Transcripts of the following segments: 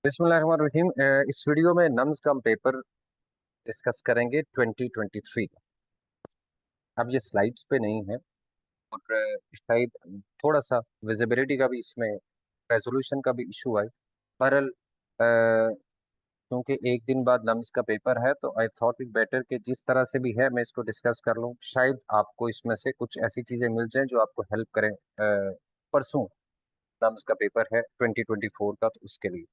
बिस्मिल्लाहिर्रहमानिर्रहीम। इस वीडियो में नम्स का हम पेपर डिस्कस करेंगे 2023 का। अब ये स्लाइड्स पे नहीं है और शायद थोड़ा सा विजिबिलिटी का भी इसमें रेजोल्यूशन का भी इशू है। बहरहाल क्योंकि एक दिन बाद नम्स का पेपर है तो आई थॉट इट बेटर कि जिस तरह से भी है मैं इसको डिस्कस कर लूँ। शायद आपको इसमें से कुछ ऐसी चीज़ें मिल जाएं जो आपको हेल्प करें। परसों नम्स का पेपर है 2024 का, तो उसके लिए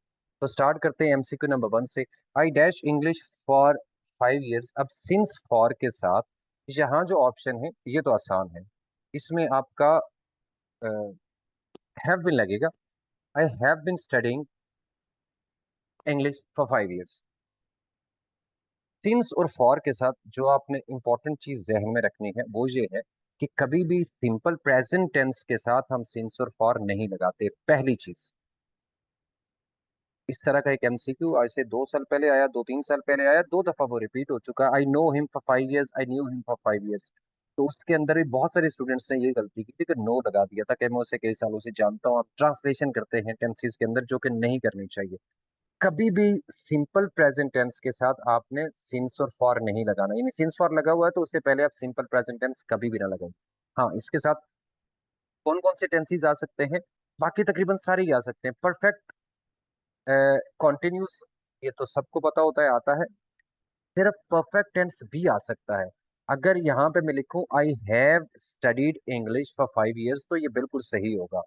तो स्टार्ट करते हैं एमसीक्यू नंबर 1 से। I dash English for 5 years। अब सिंस फॉर के साथ यहाँ जो ऑप्शन है ये तो आसान है, इसमें आपका हैव बिन लगेगा। I have been studying English for 5 years। Since और फॉर के साथ जो आपने इंपॉर्टेंट चीज जहन में रखनी है वो ये है कि कभी भी सिंपल प्रेजेंट टेंस के साथ हम सिंस और फॉर नहीं लगाते। पहली चीज, इस तरह का एक एमसीक्यू आज से 2 साल पहले आया, 2-3 साल पहले आया, 2 दफा वो रिपीट हो चुका है। I know him for 5 years, I knew him for 5 years। तो उसके अंदर भी बहुत सारे स्टूडेंट्स ने ये गलती की थी कि नो लगा दिया था कि मैं उसे कई सालों से जानता हूँ। आप ट्रांसलेशन करते हैं टेंसेस के अंदर, जो कि नहीं करनी चाहिए। कभी भी सिंपल प्रेजेंट टेंस के साथ आपने सिंस और फॉर नहीं लगाना, यानी सिंस फॉर लगा हुआ है तो उससे पहले आप सिंपल प्रेजेंट टेंस कभी भी ना लगाएं। हाँ, इसके साथ कौन कौन से टेंसेस आ सकते हैं? बाकी तकरीबन सारे ही आ सकते हैं। परफेक्ट कॉन्टिन्यूस, ये तो सबको पता होता है, आता है। सिर्फ परफेक्ट टेंस भी आ सकता है। अगर यहाँ पे मैं लिखूं I have studied English for 5 years तो ये बिल्कुल सही होगा।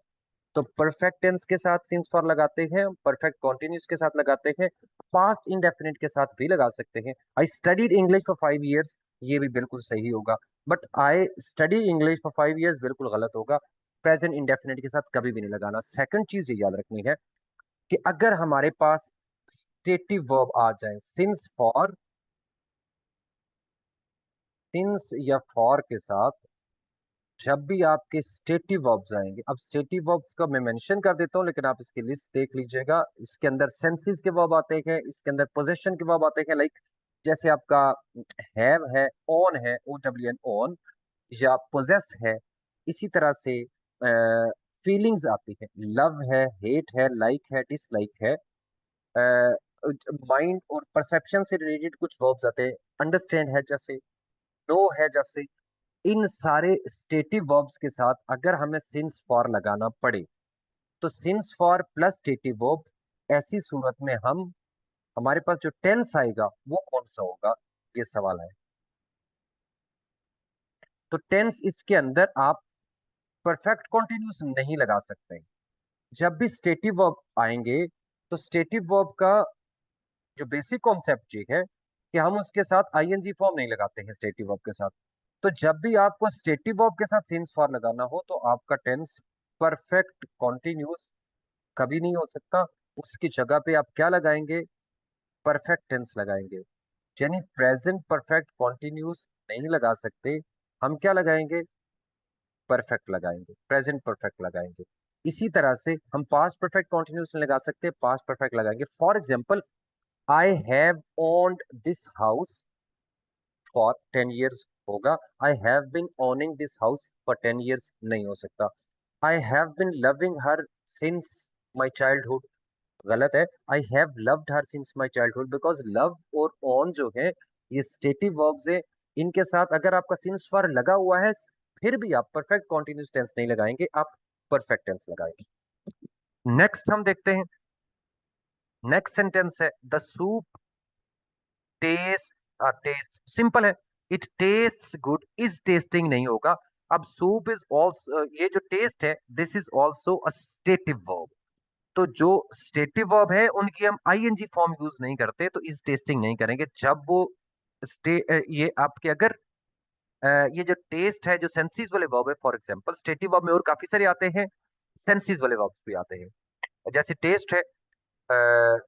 तो परफेक्ट टेंस के साथ सिंस फॉर लगाते हैं, परफेक्ट कॉन्टिन्यूस के साथ लगाते हैं, पास्ट इंडेफिनिट के साथ भी लगा सकते हैं। I studied English for 5 years, ये भी बिल्कुल सही होगा। But I study English for 5 years बिल्कुल गलत होगा। प्रेजेंट इंडेफिनिट के साथ कभी भी नहीं लगाना। सेकंड चीज ये याद रखनी है कि अगर हमारे पास स्टेटिव वर्ब आ जाए सिंस या फॉर के साथ, जब भी आपके स्टेटिव वर्ब्स आएंगे, अब स्टेटिव वर्ब्स का मैं मेंशन कर देता हूं लेकिन आप इसकी लिस्ट देख लीजिएगा। इसके अंदर सेंसेस के वर्ब आते हैं, इसके अंदर पोजेशन के वर्ब आते हैं। लाइक जैसे आपका हैव है, ओन है, ओ डब्ल्यू एन ओन, या पोजेस है। इसी तरह से फीलिंग्स आती है, लव है, हेट है, लाइक है, डिसलाइक है। माइंड और परसेप्शन से रिलेटेड कुछ वर्ब्स आते हैं, अंडरस्टैंड है जैसे, नो है जैसे। इन सारे स्टेटिव वर्ब्स के साथ अगर हमें सिंस फॉर लगाना पड़े तो since for plus stative verb, ऐसी सूरत में हम हमारे पास जो टेंस आएगा वो कौन सा होगा, ये सवाल है। तो टेंस इसके अंदर आप परफेक्ट कॉन्टिन्यूस नहीं लगा सकते। जब भी स्टेटिव वर्ब आएंगे तो स्टेटिव वर्ब का जो बेसिक कॉन्सेप्ट ये है कि हम उसके साथ आईएनजी फॉर्म नहीं लगाते हैं स्टेटिव वर्ब के साथ। तो जब भी आपको स्टेटिव वर्ब के साथ सिंस फॉर लगाना हो तो आपका टेंस परफेक्ट कॉन्टिन्यूस कभी नहीं हो सकता। उसकी जगह पे आप क्या लगाएंगे? परफेक्ट टेंस लगाएंगे। यानी प्रेजेंट परफेक्ट कॉन्टिन्यूस नहीं लगा सकते, हम क्या लगाएंगे? परफेक्ट लगाएंगे, प्रेजेंट परफेक्ट लगाएंगे। इसी तरह से हम पास्ट परफेक्ट कॉन्टिन्यूस नहीं लगा सकते, पास्ट परफेक्ट लगाएंगे। For example, I have owned this house for 10 years होगा। I have been owning this house for 10 years नहीं हो सकता। I have been loving her since my childhood, गलत है। I have loved her since my childhood, because love और on जो है ये स्टेटिव वर्ब्स है। इनके साथ अगर आपका सिंस फॉर लगा हुआ है फिर भी आप परफेक्ट कॉन्टिन्यूस टेंस नहीं लगाएंगे, आप परफेक्ट टेंस लगाएंगे। नेक्स्ट हम देखते हैं, नेक्स्ट सेंटेंस है the soup taste, taste simple है, it tastes good, is tasting नहीं होगा। अब सूप इज ऑल्सो, ये जो टेस्ट है this is also a stative verb. तो जो स्टेटिव वर्ब है उनकी हम आईएनजी फॉर्म यूज नहीं करते, तो इज टेस्टिंग नहीं करेंगे जब वो ये आपके अगर ये जो टेस्ट है जो सेंसिस वाले वर्ब है, फॉर एग्जांपल स्टेटिव वर्ब में और काफी सारे आते हैं, सेंसिस वाले वर्ब्स भी आते हैं। जैसे टेस्ट है, अ,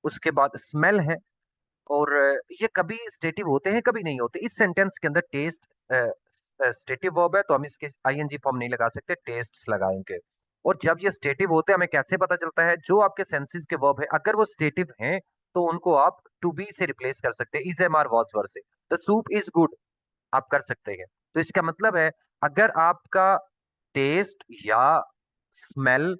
उसके बाद स्मेल है, और ये कभी स्टेटिव होते हैं कभी नहीं होते। इस सेंटेंस के अंदर टेस्ट स्टेटिव वर्ब है तो हम इसके आईएनजी फॉर्म नहीं लगा सकते, टेस्ट्स लगाएंगे। और जब ये स्टेटिव होते हैं हमें कैसे पता चलता है? जो आपके सेंसेस के वर्ब है अगर वो स्टेटिव हैं तो उनको आप टू बी से रिप्लेस कर सकते हैं, is am are was were से। द सूप इज गुड आप कर सकते हैं। तो इसका मतलब है अगर आपका टेस्ट या स्मेल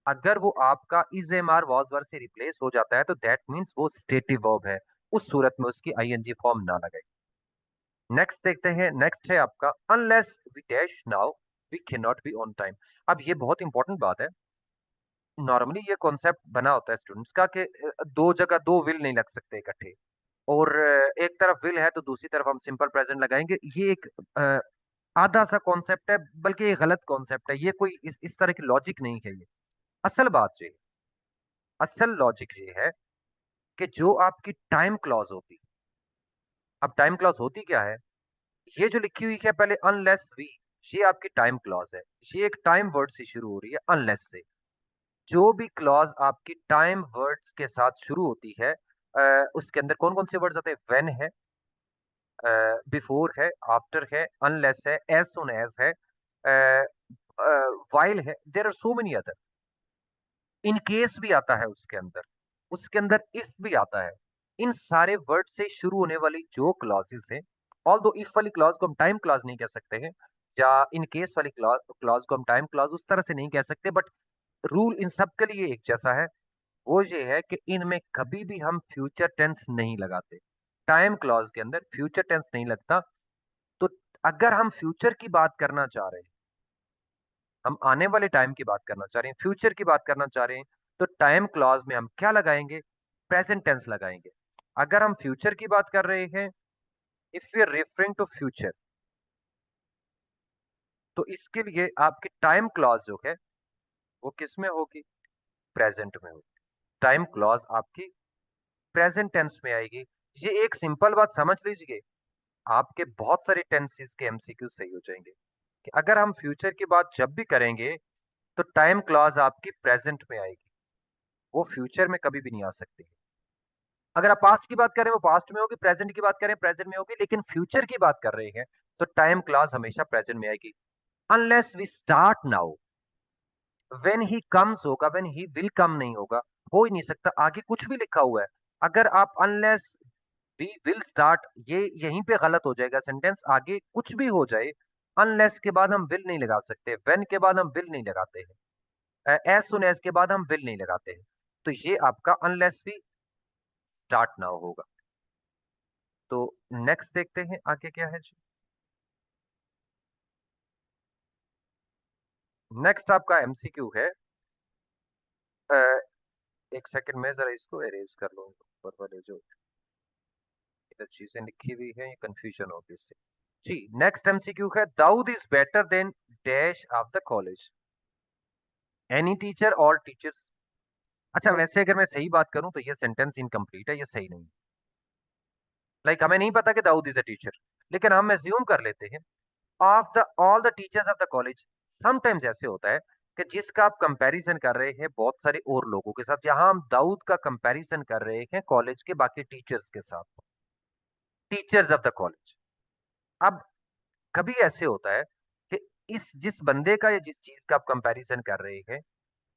अगर वो आपका is am are was were से रिप्लेस हो जाता है तो दैट मीन्स वो स्टेटिव वर्ब है, उस सूरत में उसकी आईएनजी फॉर्म ना लगाए। नेक्स्ट देखते हैं, नेक्स्ट है आपका unless we dash now we can not be on time. अब ये बहुत इंपॉर्टेंट बात है। नॉर्मली ये कॉन्सेप्ट बना होता है स्टूडेंट्स का कि दो जगह दो विल नहीं लग सकते इकट्ठे, और एक तरफ विल है तो दूसरी तरफ हम सिंपल प्रेजेंट लगाएंगे। ये एक अ, आधा सा कॉन्सेप्ट है, बल्कि ये गलत कॉन्सेप्ट है। ये कोई इस तरह की लॉजिक नहीं है ये। असल बात ये, असल लॉजिक ये है कि जो आपकी टाइम क्लॉज होती, अब टाइम क्लॉज होती क्या है, ये जो लिखी हुई है पहले अनलेस वी, ये आपकी टाइम क्लॉज है। ये एक टाइम वर्ड से शुरू हो रही है अनलेस से। जो भी क्लॉज आपकी टाइम वर्ड्स के साथ शुरू होती है उसके अंदर कौन कौन से वर्ड्स आते हैं? व्हेन है, बिफोर है, आफ्टर है, अनलेस है, एज सुन एज है, वाइल है, there are so many other. In case भी आता है उसके अंदर इफ भी आता है। इन सारे वर्ड से शुरू होने वाली जो क्लॉजेस है, ऑल दो इफ वाली क्लॉज को हम टाइम क्लॉज नहीं कह सकते हैं, या इन केस वाली क्लॉज को हम टाइम क्लॉज उस तरह से नहीं कह सकते, बट रूल इन सब के लिए एक जैसा है। वो ये है कि इनमें कभी भी हम फ्यूचर टेंस नहीं लगाते। टाइम क्लॉज के अंदर फ्यूचर टेंस नहीं लगता। तो अगर हम फ्यूचर की बात करना चाह रहे हैं, हम आने वाले टाइम की बात करना चाह रहे हैं, फ्यूचर की बात करना चाह रहे हैं, तो टाइम क्लॉज में हम क्या लगाएंगे? प्रेजेंट टेंस लगाएंगे। अगर हम फ्यूचर की बात कर रहे हैं, if we are referring to future, तो इसके लिए आपकी टाइम क्लॉज जो है वो किस में होगी? प्रेजेंट में होगी। टाइम क्लॉज आपकी प्रेजेंट टेंस में आएगी। ये एक सिंपल बात समझ लीजिए, आपके बहुत सारे टेंसेस के एमसीक्यू सही हो जाएंगे कि अगर हम फ्यूचर की बात जब भी करेंगे तो टाइम क्लॉज आपकी प्रेजेंट में आएगी, वो फ्यूचर में कभी भी नहीं आ सकती। अगर आप पास्ट की बात करें वो पास्ट में होगी, प्रेजेंट की बात करें प्रेजेंट में होगी, लेकिन फ्यूचर की बात कर रहे हैं तो टाइम क्लॉज हमेशा प्रेजेंट में आएगी। Unless we start now, when he comes होगा, व्हेन ही विल कम नहीं होगा, हो ही नहीं सकता। आगे कुछ भी लिखा हुआ है, अगर आप अनलेस वी विल स्टार्ट, ये यहीं पे गलत हो जाएगा सेंटेंस। आगे कुछ भी हो जाए, अनलेस के बाद हम विल नहीं लगा सकते, व्हेन के बाद हम विल नहीं लगाते हैं, एज सुन एज के बाद हम विल नहीं लगाते हैं। तो ये आपका अनलेस वी स्टार्ट नाउ होगा। तो नेक्स्ट देखते हैं आगे क्या है जी। नेक्स्ट आपका एमसीक्यू है, अ, एक सेकंड में जरा इसको एरेज कर लूँ, ऊपर वाले जो इधर चीजें लिखी हुई है ये कंफ्यूजन होगी इससे। जी, नेक्स्ट एमसीक्यू है, Dawood is better than dash of the college, any teacher और टीचर्स। अच्छा, वैसे अगर मैं सही बात करूं तो ये सेंटेंस इनकम्प्लीट है, ये सही नहीं। हमें नहीं पता कि दाऊद इज अ टीचर, लेकिन हम एज्यूम कर लेते हैं of the all the teachers of the college. Sometimes ऐसे होता है कि जिसका आप कंपैरिजन कर रहे हैं बहुत सारे और लोगों के साथ, जहां हम दाऊद का कंपैरिजन कर रहे हैं कॉलेज के बाकी टीचर्स के साथ, टीचर्स ऑफ द कॉलेज। अब कभी ऐसे होता है कि इस जिस बंदे का या जिस चीज का आप कंपैरिजन कर रहे हैं,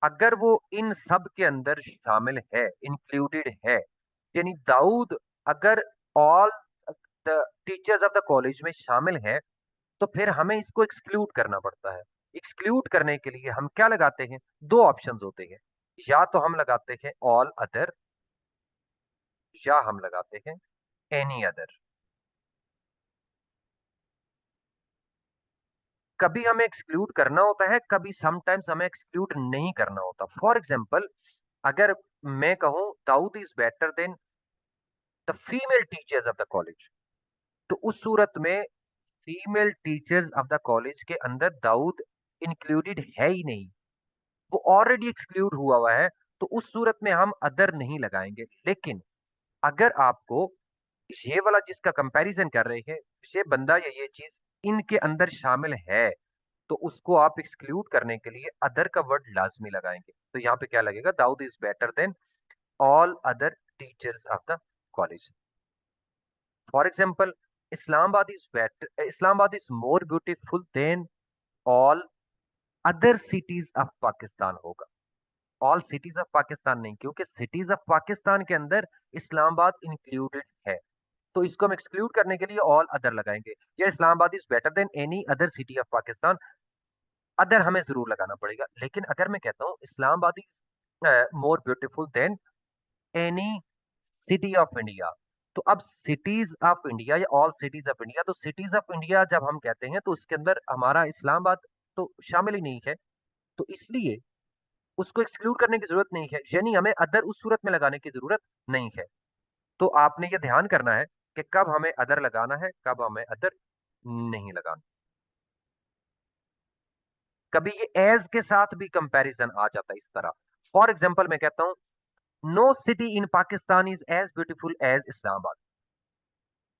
अगर वो इन सब के अंदर शामिल है, इंक्लूडेड है, यानी दाऊद अगर all the teachers of the college में शामिल है, तो फिर हमें इसको एक्सक्लूड करना पड़ता है। एक्सक्लूड करने के लिए हम क्या लगाते हैं? दो ऑप्शंस होते हैं, या तो हम लगाते हैं ऑल अदर, या हम लगाते हैं एनी अदर। कभी हमें एक्सक्लूड करना होता है, कभी समटाइम्स हमें एक्सक्लूड नहीं करना होता। फॉर एग्जाम्पल, अगर मैं कहूं Dawood is better than the female teachers of the college, तो उस सूरत में female teachers of the college के अंदर दाऊद इंक्लूडेड है ही नहीं, वो ऑलरेडी एक्सक्लूड हुआ है। तो उस सूरत में हम अदर नहीं लगाएंगे। लेकिन अगर आपको ये वाला जिसका कंपैरिजन कर रहे हैं, ये बंदा या ये चीज इनके अंदर शामिल है, तो उसको आप एक्सक्लूड करने के लिए अदर का वर्ड लाजमी लगाएंगे। तो यहाँ पे क्या लगेगा? Dawood is better than all other teachers of the college. For example, Islamabad is more beautiful than all other cities of Pakistan होगा। ऑल सिटीज ऑफ पाकिस्तान नहीं, क्योंकि सिटीज ऑफ पाकिस्तान के अंदर इस्लामाबाद इंक्लूडेड है। तो इसको हम एक्सक्लूड करने के लिए ऑल अदर लगाएंगे, या Islamabad is better then any other city of Pakistan. Other हमें जरूर लगाना पड़ेगा। लेकिन अगर मैं कहता हूँ Islamabad is more beautiful then any city of India, तो अब सिटीज ऑफ इंडिया या ऑल सिटीज ऑफ इंडिया, तो सिटीज ऑफ इंडिया जब हम कहते हैं तो उसके अंदर हमारा इस्लामाबाद तो शामिल ही नहीं है। तो इसलिए उसको एक्सक्लूड करने की जरूरत नहीं है, यानी हमें अदर उस सूरत में लगाने की जरूरत नहीं है। तो आपने ये ध्यान करना है कि कब हमें अदर लगाना है, कब हमें अदर नहीं लगाना। कभी ये एज के साथ भी कंपैरिजन आ जाता है इस तरह। फॉर एग्जाम्पल मैं कहता हूं no city in Pakistan is as beautiful as Islamabad.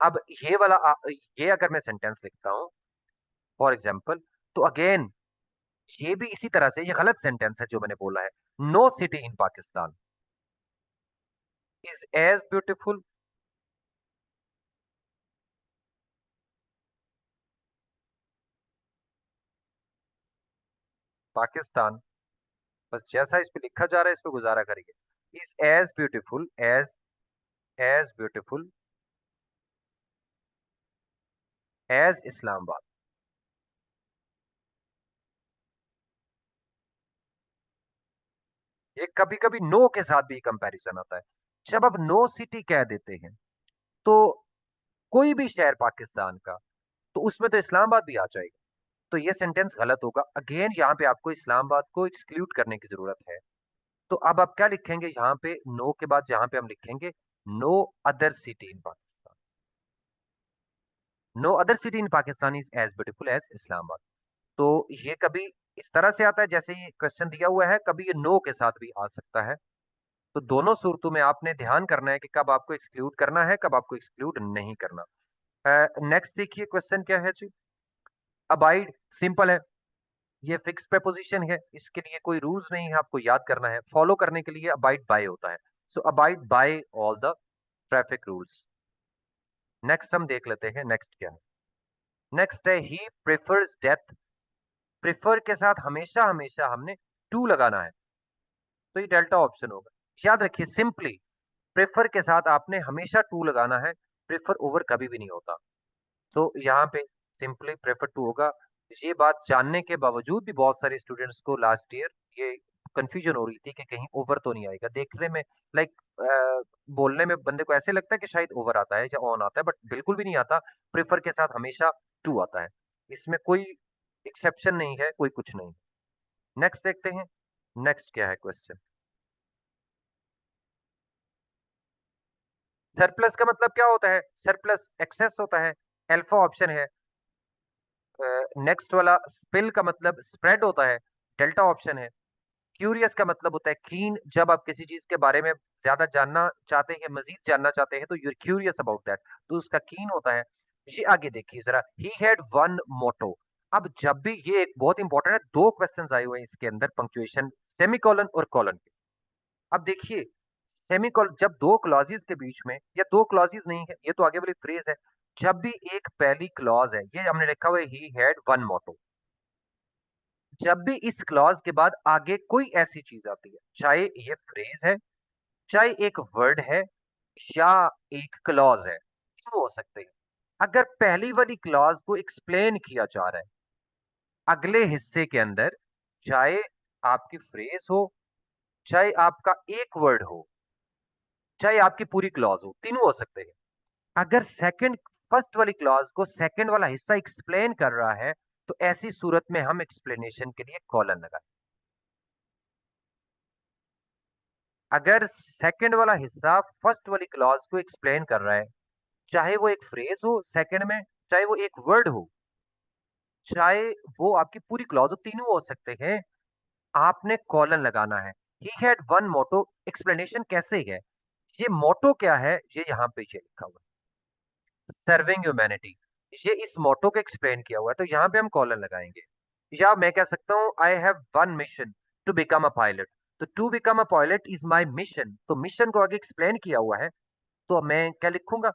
अब ये वाला ये अगर मैं सेंटेंस लिखता हूं फॉर एग्जाम्पल, तो अगेन ये भी इसी तरह से, ये गलत सेंटेंस है जो मैंने बोला है। No city in Pakistan is as beautiful, Pakistan, बस जैसा इस पे लिखा जा रहा है इस पे गुजारा करिए, is as beautiful as beautiful as Islamabad. ये कभी कभी नो के साथ भी कंपैरिजन आता है। जब आप नो सिटी कह देते हैं तो कोई भी शहर पाकिस्तान का, तो उसमें तो इस्लामाबाद भी आ जाएगा, तो ये सेंटेंस गलत होगा। अगेन यहाँ पे आपको इस्लामाबाद को एक्सक्लूड करने की जरूरत है। तो अब आप क्या लिखेंगे यहाँ पे, नो के बाद यहाँ पे हम लिखेंगे no other city in Pakistan, no other city in Pakistan is as beautiful as Islamabad. तो ये कभी इस तरह से आता है जैसे ये क्वेश्चन दिया हुआ है, कभी ये नो के साथ भी आ सकता है। तो दोनों सूरतों में आपने ध्यान करना है कि कब आपको एक्सक्लूड करना है, कब आपको एक्सक्लूड नहीं करना। नेक्स्ट देखिए क्वेश्चन क्या है जी। अबाइड सिंपल है, ये फिक्स preposition है, इसके लिए कोई रूल्स नहीं है आपको याद करना है। फॉलो करने के लिए अबाइड बाय होता है। So abide by all the traffic rules. Next हम देख लेते हैं नेक्स्ट क्या है। नेक्स्ट है ही प्रेफर्स डेथ। प्रेफर के साथ हमेशा हमेशा हमने टू लगाना है, तो ये डेल्टा ऑप्शन होगा। याद रखिए सिंपली प्रेफर के साथ आपने हमेशा टू लगाना है, प्रेफर ओवर कभी भी नहीं होता। तो यहाँ पे सिंपली प्रेफर टू होगा। ये बात जानने के बावजूद भी बहुत सारे स्टूडेंट्स को लास्ट ईयर ये कंफ्यूजन हो रही थी कि कहीं ओवर तो नहीं आएगा। देखने में लाइक बोलने में बंदे को ऐसे लगता है कि शायद ओवर आता है या ऑन आता है, बट बिल्कुल भी नहीं आता। प्रेफर के साथ हमेशा टू आता है, इसमें कोई एक्सेप्शन नहीं है, कोई कुछ नहीं। नेक्स्ट देखते हैं नेक्स्ट क्या है क्वेश्चन। सरप्लस का मतलब क्या होता है, सरप्लस एक्सेस होता है, अल्फा ऑप्शन है। नेक्स्ट वाला स्पिल का मतलब स्प्रेड होता है, डेल्टा ऑप्शन है। क्यूरियस का मतलब होता है कीन, जब आप किसी चीज के बारे में ज्यादा जानना चाहते हैं, मजीद जानना चाहते हैं, तो यूर क्यूरियस अबाउट दैट, तो उसका कीन होता है। ये आगे देखिए जरा, ही हैड वन मोटो। अब जब भी, ये एक बहुत इंपॉर्टेंट है, दो क्वेश्चंस आए हुए हैं इसके अंदर पंक्चुएशन सेमीकोलन और कॉलन के। अब देखिए सेमीकोलन, जब दो क्लॉजेस के बीच में, या दो क्लॉजेस नहीं है, ये तो आगे वाली फ्रेज है, जब भी एक पहली क्लॉज है, ये हमने लिखा हुआ है ही हैड वन मोटो, जब भी इस क्लॉज के बाद आगे कोई ऐसी चीज आती है, चाहे ये फ्रेज है, चाहे एक वर्ड है, या एक क्लॉज है, क्यों हो सकते हैं। अगर पहली वाली क्लॉज को एक्सप्लेन किया जा रहा है अगले हिस्से के अंदर, चाहे आपकी फ्रेज हो, चाहे आपका एक वर्ड हो, चाहे आपकी पूरी क्लॉज हो, तीनों हो सकते हैं। अगर सेकंड, फर्स्ट वाली क्लॉज को सेकंड वाला हिस्सा एक्सप्लेन कर रहा है, तो ऐसी सूरत में हम एक्सप्लेनेशन के लिए कॉलन लगाएं। अगर सेकंड वाला हिस्सा फर्स्ट वाली क्लॉज को एक्सप्लेन कर रहा है, चाहे वो एक फ्रेज हो सेकंड में, चाहे वो एक वर्ड हो, चाहे वो आपकी पूरी क्लॉज हो, तीनों हो सकते हैं, आपने कॉलन लगाना है। He had one motto, explanation कैसे है, ये मोटो क्या है, ये यहाँ पे ये लिखा हुआ है सर्विंग ह्यूमैनिटी, ये इस मोटो को एक्सप्लेन किया हुआ है, तो यहाँ पे हम कॉलन लगाएंगे। या मैं कह सकता हूँ I have one mission to become a pilot, तो to become a pilot is my mission, तो मिशन को आगे एक्सप्लेन किया हुआ है, तो मैं क्या लिखूंगा,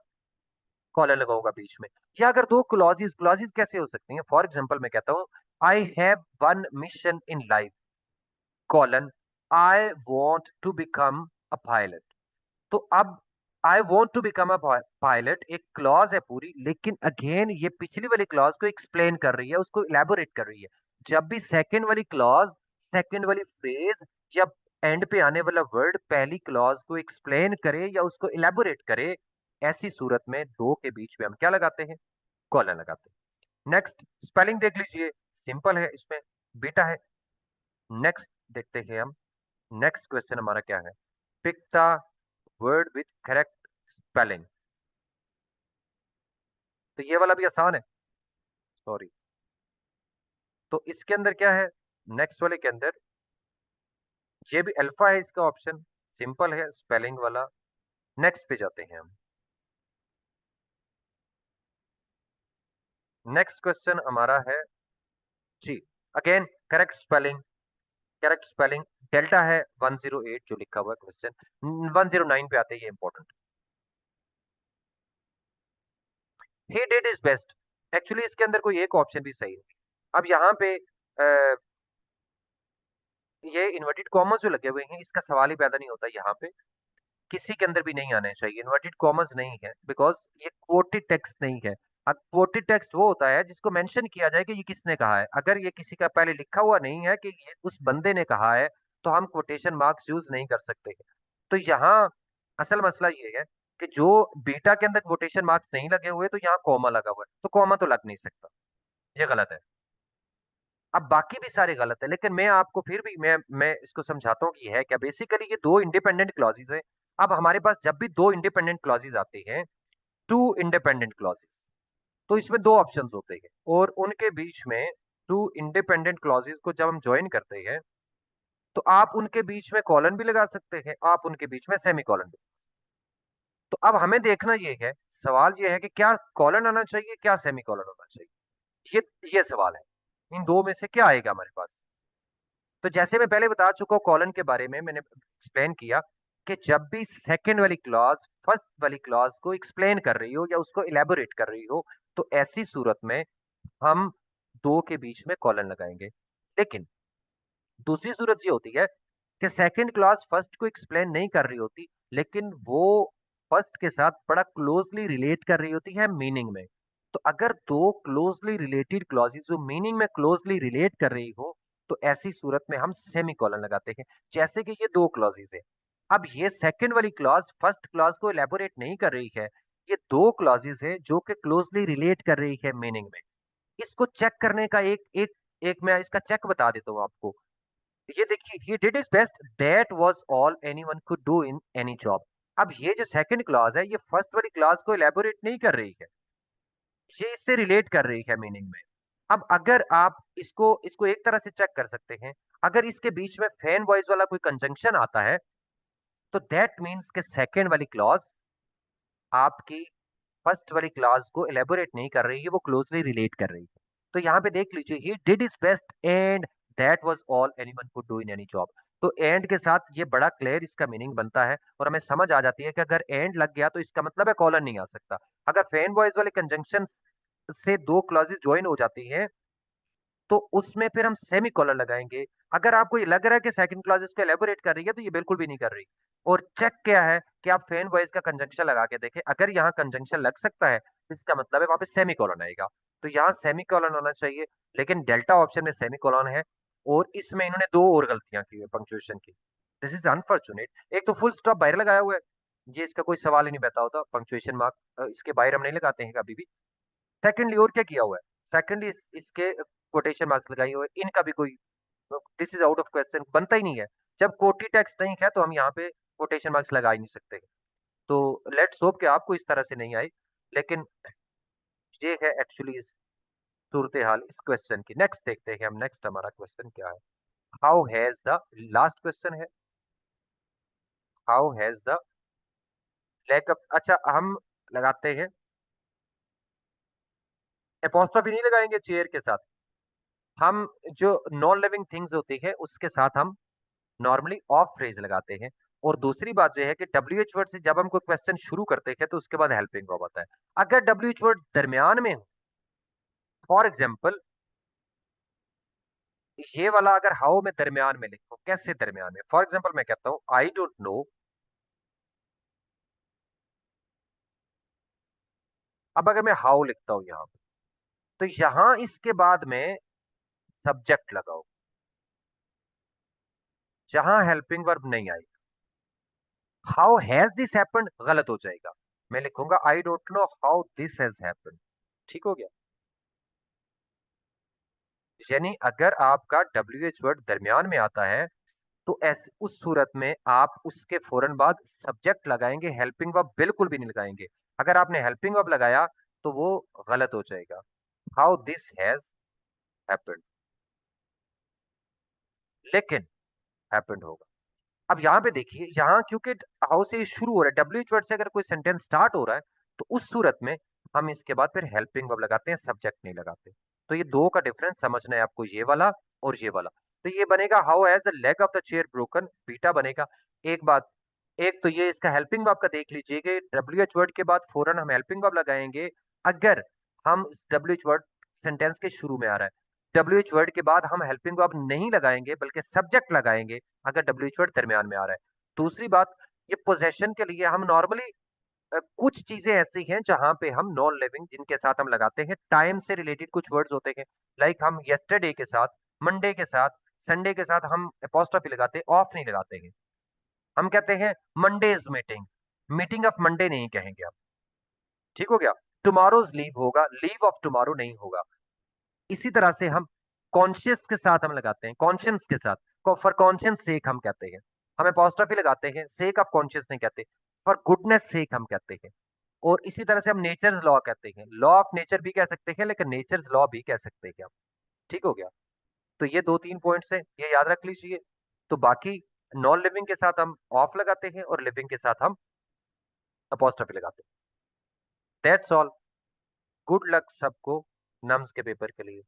कॉलर लगाऊंगा बीच में। या अगर दो क्लॉजेस, क्लॉजेस कैसे हो सकती हैं, फॉर एग्जांपल मैं कहता हूं I have one mission in life colon I want to become a pilot. तो अब I want to become a pilot एक क्लॉज है पूरी, लेकिन अगेन ये पिछली वाली क्लॉज को एक्सप्लेन कर रही है, उसको इलेबोरेट कर रही है। जब भी सेकंड वाली क्लॉज, सेकंड वाली फ्रेज या एंड पे आने वाला वर्ड पहली क्लॉज को एक्सप्लेन करे या उसको इलेबोरेट करे, ऐसी सूरत में दो के बीच में हम क्या लगाते हैं? कॉलन लगाते हैं। नेक्स्ट स्पेलिंग देख लीजिए, सिंपल है, इसमें बीटा है। नेक्स्ट देखते हैं हम, नेक्स्ट क्वेश्चन हमारा क्या है? Pick the word with correct spelling. तो ये वाला भी आसान है, सॉरी। तो इसके अंदर क्या है? नेक्स्ट वाले के अंदर ये भी अल्फा है, इसका ऑप्शन सिंपल है स्पेलिंग वाला। नेक्स्ट पे जाते हैं हम। नेक्स्ट क्वेश्चन हमारा है जी, again correct spelling, correct spelling. Delta है 108 जो लिखा हुआ है क्वेश्चन, 109 पे आते हैं, ये important. He did is best, actually इसके अंदर कोई एक ऑप्शन भी सही नहीं। अब यहाँ पे ये इन्वर्टेड कॉमर्स जो लगे हुए हैं, इसका सवाल ही पैदा नहीं होता यहाँ पे, किसी के अंदर भी नहीं आने चाहिए। इन्वर्टेड कॉमर्स नहीं है बिकॉज ये कोटेड टेक्स्ट नहीं है। अब कोटेड टेक्स्ट वो होता है जिसको मेंशन किया जाए कि ये किसने कहा है। अगर ये किसी का पहले लिखा हुआ नहीं है कि ये उस बंदे ने कहा है, तो हम कोटेशन मार्क्स यूज नहीं कर सकते हैं। तो यहाँ असल मसला ये है कि जो बीटा के अंदर कोटेशन मार्क्स नहीं लगे हुए, तो यहाँ कॉमा लगा हुआ है, तो कॉमा तो लग नहीं सकता, ये गलत है। अब बाकी भी सारे गलत है, लेकिन मैं आपको फिर भी मैं इसको समझाता हूँ कि है क्या। बेसिकली ये दो इंडिपेंडेंट क्लॉजेज है। अब हमारे पास जब भी दो इंडिपेंडेंट क्लॉजेज आते हैं, टू इंडिपेंडेंट क्लॉजेज, तो इसमें दो ऑप्शंस होते हैं, और उनके बीच में टू इंडिपेंडेंट क्लॉजेज को जब हम ज्वाइन करते हैं, तो आप उनके बीच में कॉलन भी लगा सकते हैं, आप उनके बीच में सेमी कॉलन भी। तो अब हमें देखना ये है, सवाल ये है कि क्या कॉलन आना चाहिए, क्या सेमी कॉलन होना चाहिए, ये सवाल है। इन दो में से क्या आएगा हमारे पास? तो जैसे मैं पहले बता चुका हूँ कॉलन के बारे में, मैंने एक्सप्लेन किया कि जब भी सेकंड वाली क्लॉज फर्स्ट वाली क्लॉज को एक्सप्लेन कर रही हो या उसको इलेबोरेट कर रही हो, तो ऐसी सूरत में हम दो के बीच में कॉलन लगाएंगे। लेकिन दूसरी सूरत ये होती है कि सेकंड क्लॉज फर्स्ट को एक्सप्लेन नहीं कर रही होती, लेकिन वो फर्स्ट के साथ बड़ा क्लोजली रिलेट कर रही होती है मीनिंग में। तो अगर दो क्लोजली रिलेटेड क्लॉजेज जो मीनिंग में क्लोजली रिलेट कर रही हो, तो ऐसी सूरत में हम सेमी कॉलन लगाते हैं। जैसे कि ये दो क्लॉजेज है, अब ये सेकंड वाली क्लॉज फर्स्ट क्लॉज को एलेबोरेट नहीं कर रही है, ये दो क्लॉजेज है जो कि क्लोजली रिलेट कर रही है मीनिंग में। इसको चेक करने का एक एक एक मैं इसका चेक बता देता हूँ आपको। ये देखिए, he did his best, that was all anyone could do in any job। अब ये जो सेकंड क्लॉज है, ये फर्स्ट वाली क्लॉज को एलेबोरेट नहीं कर रही है, ये इससे रिलेट कर रही है मीनिंग में। अब अगर आप इसको इसको एक तरह से चेक कर सकते हैं, अगर इसके बीच में फैन वॉइस वाला कोई कंजंक्शन आता है, तो दैट मीन्स के सेकंड वाली क्लॉज आपकी फर्स्ट वाली क्लॉज को एलेबोरेट नहीं कर रही है, वो क्लोजली रिलेट कर रही है। तो यहाँ पे देख लीजिए, he did his best and that was all anyone could do in any job. तो एंड के साथ ये बड़ा क्लियर इसका मीनिंग बनता है, और हमें समझ आ जाती है कि अगर एंड लग गया तो इसका मतलब है कॉलन नहीं आ सकता। अगर फैन वॉइस वाले कंजंक्शन से दो क्लॉजेस ज्वाइन हो जाती है, तो उसमें फिर हम सेमी कॉलन लगाएंगे। अगर आपको ये लग रहा है कि सेकंड क्लॉज इसको एलेबोरेट कर रही है, तो ये बिल्कुल भी नहीं कर रही। और चेक क्या है कि आप फैन वॉइस का कंजंक्शन लगा के देखें, अगर यहाँ कंजंक्शन लग सकता है, तो इसका मतलब है वहां पे सेमी कॉलन आएगा। तो यहाँ सेमी कॉलन होना चाहिए, लेकिन डेल्टा ऑप्शन में सेमी कॉलन है। और इसमें इन्होंने दो और गलतियां की है पंक्चुएशन की, दिस इज अनफॉर्चुनेट। एक तो फुल स्टॉप बाहर लगाया हुआ है, ये इसका कोई सवाल ही नहीं बैठा होता, पंक्चुएशन मार्क इसके बाहर हम नहीं लगाते हैं कभी भी। सेकेंडली और क्या किया हुआ है? सेकेंडली इसके कोटेशन मार्क्स लगाए हुए हैं, इनका भी कोई, this is out of question, बनता ही नहीं है। जब कोटी टेक्स्ट नहीं है, तो हम यहाँ पे कोटेशन मार्क्स लगा ही नहीं सकते। तो लेट्स होप कि आपको इस तरह से नहीं आए, लेकिन ये है एक्चुअली इस सूरत हाल इस क्वेश्चन की। नेक्स्ट देखते हैं हम, नेक्स्ट हमारा क्वेश्चन क्या है? How has the, last question है, how has the lack of, अच्छा हम लगाते हैं एपोस्ट्रोफी नहीं लगाएंगे चेयर के साथ, हम जो नॉन लिविंग थिंग्स होती है उसके साथ हम नॉर्मली ऑफ फ्रेज लगाते हैं। और दूसरी बात यह है कि डब्ल्यू एच वर्ड से जब हम कोई क्वेश्चन शुरू करते हैं, तो उसके बाद हेल्पिंग वर्ब आता है। अगर डब्ल्यू एच वर्ड दरमियान में हो, फॉर एग्जाम्पल ये वाला अगर हाउ में दरमियान में लिखो, कैसे दरमियान में? फॉर एग्जाम्पल मैं कहता हूं आई डोंट नो, अब अगर मैं हाउ लिखता हूं यहां पे, तो यहां इसके बाद में सब्जेक्ट लगाओ। जहां हेल्पिंग वर्ब नहीं आएगा, हाउ हैज दिस हैपेंड गलत हो जाएगा। मैं लिखूंगा I don't know how this has happened. ठीक हो गया। यानी अगर आपका डब्ल्यू एच वर्ड दरमियान में आता है तो ऐसे उस सूरत में आप उसके फौरन बाद सब्जेक्ट लगाएंगे, हेल्पिंग वर्ब बिल्कुल भी नहीं लगाएंगे। अगर आपने हेल्पिंग वर्ब लगाया तो वो गलत हो जाएगा। हाउ दिस हैज हैपेंड, लेकिन हैपेंड होगा। अब यहाँ पे देखिए, यहाँ क्योंकि हाउ से शुरू हो रहा है, डब्ल्यू एच वर्ड से अगर कोई सेंटेंस स्टार्ट हो रहा है तो उस सूरत में हम इसके बाद फिर हेल्पिंग वर्ब लगाते हैं, सब्जेक्ट नहीं लगाते। तो ये दो का डिफरेंस समझना है आपको, ये वाला और ये वाला। तो ये बनेगा how has the leg of the chair broken, beta बनेगा। एक बात, एक तो ये इसका हेल्पिंग वर्ब का देख लीजिएगा, डब्ल्यू एच वर्ड के बाद फौरन हम हेल्पिंग वर्ब लगाएंगे अगर हम डब्ल्यू एच वर्ड सेंटेंस के शुरू में आ रहा है। डब्ल्यू एच वर्ड के बाद हम हेल्पिंग वर्ब नहीं लगाएंगे बल्कि सब्जेक्ट लगाएंगे अगर डब्ल्यू एच वर्ड दरमियान में आ रहा है। दूसरी बात, ये पोजेशन के लिए हम नॉर्मली कुछ चीजें ऐसी हैं जहां पे हम नॉन लिविंग जिनके साथ हम लगाते हैं, टाइम से रिलेटेड कुछ वर्ड्स होते हैं। लाइक हम यस्टरडे के साथ, मंडे के साथ, संडे के साथ हम अपोस्ट्रोफी लगाते हैं, ऑफ नहीं लगाते हैं। हम कहते हैं Mondays meeting, meeting of Monday नहीं कहेंगे आप। ठीक हो गया। टुमारोज लीव होगा, लीव ऑफ टुमारो नहीं होगा। इसी तरह से हम कॉन्शियस के साथ हम लगाते हैं, कॉन्शियंस के साथ, फॉर कॉन्शियंस सेक हम कहते हैं। हम अपोस्ट्रोफी लगाते हैं, सेक ऑफ कॉन्शियस नहीं कहते, फॉर गुडनेस सेक हम कहते हैं। और इसी तरह से हम नेचर्स लॉ कहते हैं, लॉ ऑफ नेचर भी कह सकते हैं लेकिन नेचर्स लॉ भी कह सकते हैं हम। ठीक हो गया। तो ये दो तीन पॉइंट्स हैं, ये याद रख लीजिए। तो बाकी नॉन लिविंग के साथ हम ऑफ लगाते हैं और लिविंग के साथ हम अपोस्ट्रोफी लगाते हैं। That's all. गुड लक सबको नम्स के पेपर के लिए।